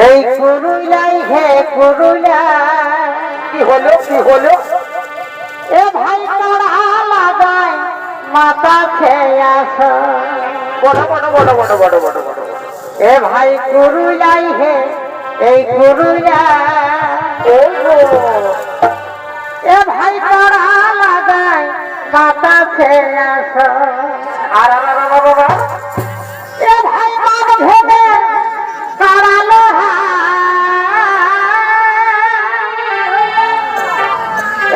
এই পুরুলিয়ায় হে পুরুলিয়া কি হলো কি হলো? এ ভাই তারা লাগায় মাথা খেয়ে আস বড় বড় বড় বড় বড় বড় বড় বড় এ ভাই পুরুলিয়ায় হে এই পুরুলিয়া ও গো এ ভাই তারা লাগায় মাথা খেয়ে আস আর বাবা এ ভাই মান ভেবে তারালো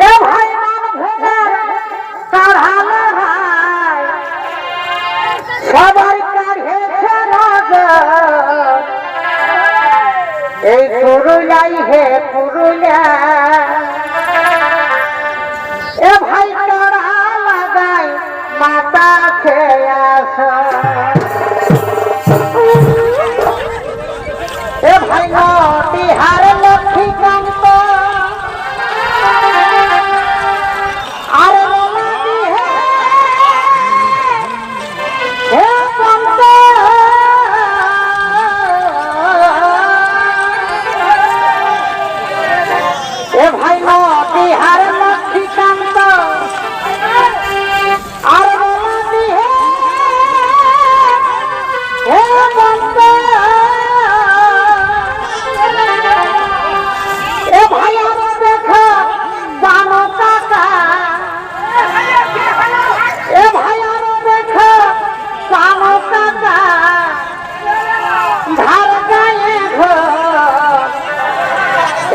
এ ভাই মান ভেবে তারালো ভাই সবাই কাঢ়েছে নজর এই পুরুলিয়াই হে পুরুলিয়া এ ভাই তারা লাগায় মাথা খেয়ে আস এ ভাই বিহার লক্ষ্মীকান্ত আর হে কান্ত এ ভাই বিহার লক্ষ্মীকান্ত আর হে কান্ত এ ভাই আমার দেখা জানো কাকা এ ভাই আমার দেখা জানো কাকা ধার গায়ে ঘর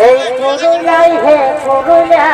এই পুরুলিয়ায় হে পুরুলিয়া